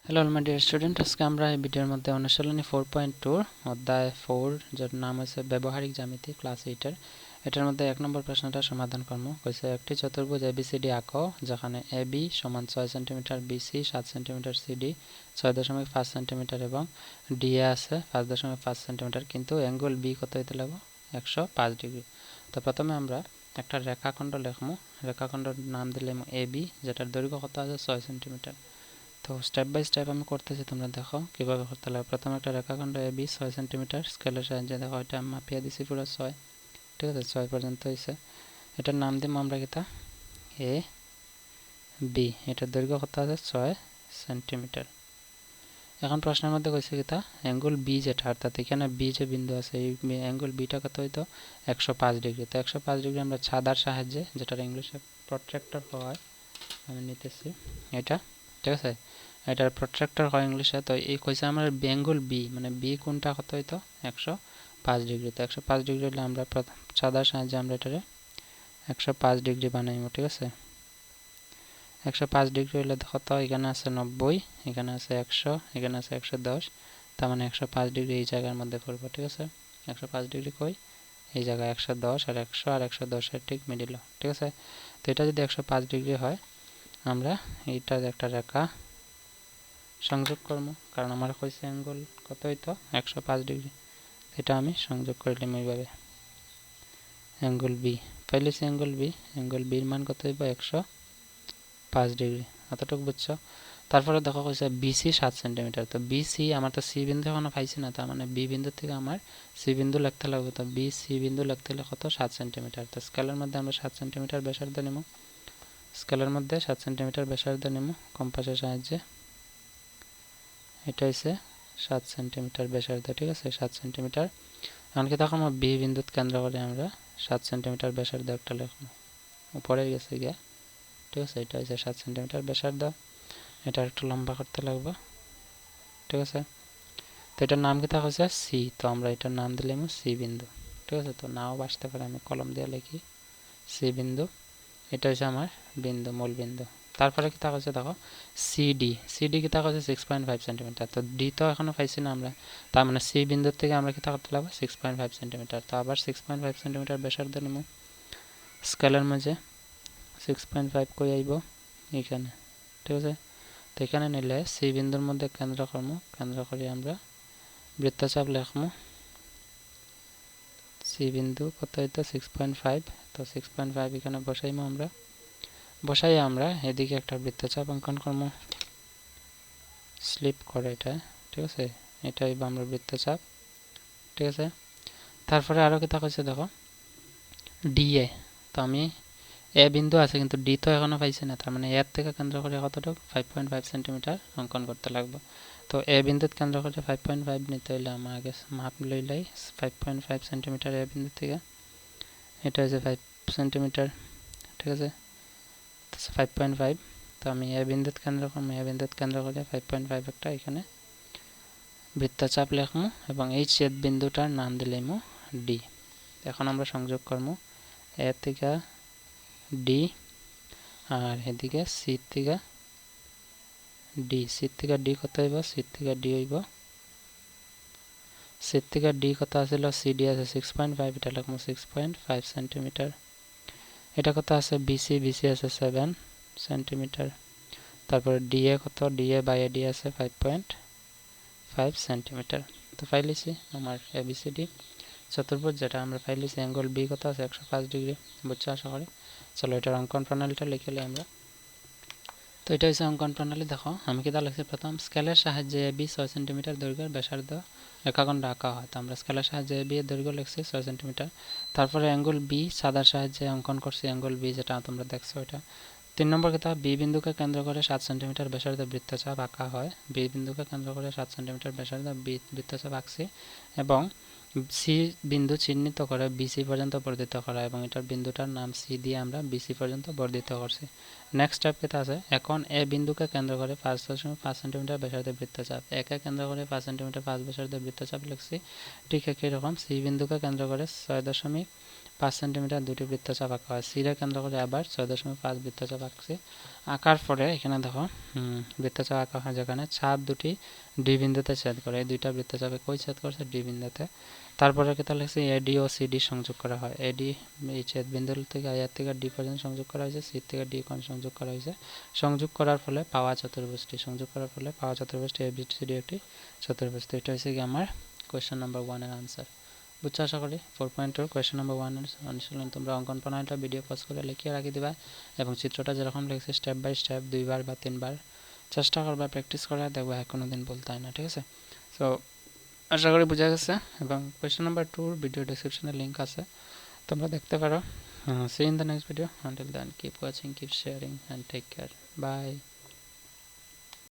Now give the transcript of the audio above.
Hello my dear student, আজকে আমরা এই ভিডিওর মধ্যে অনুশীলনী 4.2 অধ্যায় 4 যার নাম হচ্ছে ব্যবহারিক জ্যামিতি ক্লাস 8 এটার মধ্যে 1 নম্বর প্রশ্নটা সমাধান করব। কইছে একটি চতুর্ভুজ এবিসিডি আঁকো যেখানে এবি সমান 6 centimetre, BC 7 centimetre, CD 6.5 centimetre এবং ডিএ আছে 5.5 সেন্টিমিটার, কিন্তু অ্যাঙ্গেল বি কত হইতে লাগবে 105 ডিগ্রি। তো প্রথমে আমরা একটা রেখাখণ্ড লিখবো। রেখাখণ্ডের নাম দিলাম এবি, যেটার দৈর্ঘ্য কত আছে 6 সেন্টিমিটার। তো স্টেপ বাই স্টেপ আমি করতেছি, তোমরা দেখো কিভাবে করতে লাগে। প্রথমে একটা রেখাখণ্ড এবি 6 সেন্টিমিটার, স্কেলের সাহায্যে দেখো এটা আমি মাপিয়ে দিছি পুরো 6, ঠিক আছে, 6 পর্যন্ত হয়েছে। এটার নাম দিব আমরা কিতা এ বি। এটার দৈর্ঘ্য কত আছে 6 সেন্টিমিটার। এখন প্রশ্নের মধ্যে কইছে কিতা অ্যাঙ্গেল বি যেটা, অর্থাৎ এখানে বি যে বিন্দু আছে এই অ্যাঙ্গেল বিটা কত হইতো 105 ডিগ্রি। তো 105 ডিগ্রি আমরা ছাদার সাহায্যে, যেটার ইংলিশে প্রট্রাক্টর হয়, আমি নিতেছি এটা, ঠিক আছে, এটার প্রট্রাক্টর হয় ইংলিশে। তো এই কইছে আমার অ্যাঙ্গেল বি, মানে বি কোনটা কত হইতো 105 ডিগ্রি। তো 105 ডিগ্রি হলে আমরা ছাদার সাহায্যে আমরা এটারে 105 ডিগ্রি বানাইব, ঠিক আছে। 105 ডিগ্রি হলে কত, এখানে আছে 90, এখানে আছে 100, এখানে আছে 110, তার মানে 105 ডিগ্রি এই জায়গার মধ্যে পড়বো, ঠিক আছে। 105 ডিগ্রি কই, এই জায়গায় 110 আর 100 আর 110 এর ঠিক মিডিল, ঠিক আছে। তো এটা যদি 105 ডিগ্রি হয়, আমরা এইটার একটা রেখা সংযোগ করবো, কারণ আমার কইছে অ্যাঙ্গেল কত হইতো 105 ডিগ্রি। এটা আমি সংযোগ করলাম এইভাবে, অ্যাঙ্গেল বি পাইলেছি। অ্যাঙ্গেল বির মান কত হইব 105 ডিগ্রি, এতটুকু বুঝছো। তারপরে দেখো কইছে বিসি 7 সেন্টিমিটার। তো বিসি আমার তো সি বিন্দু এখনো পাইছি না, তার মানে বি বিন্দু থেকে আমার সি বিন্দু লিখতে লাগবে। তো বি সি বিন্দু লিখতে হলে কত 7 সেন্টিমিটার। তো স্কেলের মধ্যে আমরা 7 সেন্টিমিটার ব্যাসার্ধ নেব, স্কেলের মধ্যে 7 সেন্টিমিটার ব্যাসার্ধ নেব কম্পাসের সাহায্যে। এটা হচ্ছে 7 সেন্টিমিটার ব্যাসার্ধ, ঠিক আছে, 7 সেন্টিমিটার। এমনকি তখন বি বিন্দুত কেন্দ্র করে আমরা 7 সেন্টিমিটার ব্যাসার্ধ একটা লিখবো, উপরে গেছে গিয়া, ঠিক আছে। এটা হচ্ছে 7 সেন্টিমিটার ব্যাসার্ধ, এটা একটু লম্বা করতে লাগবে, ঠিক আছে। তো এটার নাম কি থাকা হচ্ছে সি, তো আমরা এটার নাম দিলাম সি বিন্দু, ঠিক আছে। তো নাও বাসতে পারে, আমি কলম দিয়ে লিখি সি বিন্দু। এটা হচ্ছে আমার বিন্দু, মূল বিন্দু। তারপরে কি থাকা হচ্ছে দেখো সিডি, সিডি কি থাকা হচ্ছে 6.5 সেন্টিমিটার। তো ডি তো এখনো পাইছি না আমরা, তার মানে সি বিন্দুর থেকে আমরা কি থাকতে লাগবে 6.5 সেন্টিমিটার। তো আবার 6.5 সেন্টিমিটার ব্যাসার্ধ নিব স্কেলের মাঝে। 6.5 কই আইব এখানে, ঠিক আছে। তো এখানে নিলে সি বিন্দুর মধ্যে কেন্দ্র করবো, কেন্দ্র করে আমরা বৃত্তচাপ লিখবো। সি বিন্দু কত হইতো 6.5, তো 6.5 এখানে বসাইবো আমরা। বসাই আমরা এদিকে একটা বৃত্তচাপ অঙ্কন করবো, স্লিপ করে এটা, ঠিক আছে। এটাই আমরা বৃত্তচাপ, ঠিক আছে। তারপরে আরও কি থাকছে দেখো ডিএ। তো আমি এ বিন্দু আছে কিন্তু ডি তো এখনো পাইছি না, তার মানে এর থেকে কেন্দ্র করে কতটুকু 5.5 সেন্টিমিটার অঙ্কন করতে লাগবে। তো এ বিন্দুত কেন্দ্র করে 5.5 নিতে হইলে আমার আগে মাপ লইলাই 5.5 সেন্টিমিটার এ বিন্দু থেকে। এটা হচ্ছে 5 সেন্টিমিটার, ঠিক আছে, 5.5। তো আমি এ বিন্দুত কেন্দ্র করবো, এ বিন্দুত কেন্দ্র করে 5.5 একটা এখানে বৃত্তচাপ লিখবো এবং এই ছেদ বিন্দুটার নাম দিলাম ডি। এখন আমরা সংযোগ করবো এ থেকে ডি আর এদিকে সি থেকে ডি। সি থেকে ডি কত হইব, সি থেকে ডি হইব, সি থেকে ডি কত আছিল, সিডি আছে 6.5, এটা লিখবো 6.5 সেন্টিমিটার। এটা কত আছে বিসি, বিসি আছে 7 সেন্টিমিটার। তারপরে ডিএ কত, ডিএ বাই এডি আছে 5.5 সেন্টিমিটার। তো পাইলিছি আমার এবিসিডি চতুর্ভুজ, যেটা আমরা পাইলিছি অ্যাঙ্গেল বি কত আছে 105 ডিগ্রি, বুঝছো আশা করি। চলো এটার অঙ্কন প্রণালীটা লিখলে আমরা। তো এটা হচ্ছে অঙ্কন প্রণালী। দেখো আমি কি লিখছি, প্রথম স্কেলের সাহায্যে বি 6 সেন্টিমিটার দৈর্ঘ্যের ব্যাসার্ধ রেখাখণ্ড আঁকা হয়। তো আমরা স্কেলের সাহায্যে বি এর দৈর্ঘ্য লিখছি 6 সেন্টিমিটার। তারপরে অ্যাঙ্গেল বি সাদার সাহায্যে অঙ্কন করছি, অ্যাঙ্গেল বি যেটা তোমরা দেখছো এটা। 3 নম্বর কথা, বি বিন্দুকে কেন্দ্র করে 7 সেন্টিমিটার ব্যাসার্ধ বৃত্তচাপ আঁকা হয়। বি বিন্দুকে কেন্দ্র করে 7 সেন্টিমিটার ব্যাসার্ধ বৃত্তচাপ আঁকছি এবং সি বিন্দু চিহ্নিত করে বিসি পর্যন্ত বর্ধিত করা, এবং এটার বিন্দুটার নাম সি দিয়ে আমরা বিসি পর্যন্ত বর্ধিত করছি। নেক্সট স্টেপ কেটা আছে, এখন এ বিন্দুকে কেন্দ্র করে 5.5 সেন্টিমিটার ব্যাসার্ধের বৃত্তচাপ, একে কেন্দ্র করে 5 সেন্টিমিটার 5 ব্যাসার্ধের বৃত্তচাপ লিখছি। ঠিক একই রকম সি বিন্দুকে কেন্দ্র করে 5 সেন্টিমিটার দুটি বৃত্তচাপ আঁকা হয়। সিরে কেন্দ্র করে আবার 6.5 বৃত্তচাপ আঁকছি। আঁকার পরে এখানে দেখো বৃত্তচাপ আঁকা হয় যেখানে চাপ দুটি ডি বিন্দুতে ছেদ করে। এই দুইটা বৃত্তচাপে কই ছেদ করছে? ডি বিন্দুতে। তারপরে কি তাহলে এডি ও সিডি সংযোগ করা হয়। এডি এই ছেদ বিন্দু থেকে এ থেকে ডি পর্যন্ত সংযোগ করা হয়েছে, সি থেকে ডি পর্যন্ত সংযোগ করা হয়েছে। সংযোগ করার ফলে পাওয়া চতুর্ভুজটি এবিসিডি একটি চতুর্ভুজ। এটা হচ্ছে কি আমার কোয়েশ্চেন নাম্বার 1 এর আনসার। বুঝছো আশা করি। 4.2 কোয়েশ্চেন নাম্বার 1 এর অনুশীলন তোমরা অঙ্কন প্রণালীটা ভিডিও পজ করে লিখে রাখি দিবা এবং চিত্রটা যেরকম লিখছি স্টেপ বাই স্টেপ 2বার বা 3বার চেষ্টা করবা, প্র্যাকটিস করা, দেখবা কোনোদিন বলতে হয় না, ঠিক আছে। সো আশা করি বোঝা গেছে এবং কোয়েশ্চেন নাম্বার 2 ভিডিও ডেসক্রিপশনে লিঙ্ক আছে, তোমরা দেখতে পারো। See you in the next video. Until then, keep watching, keep sharing, and take care. Bye.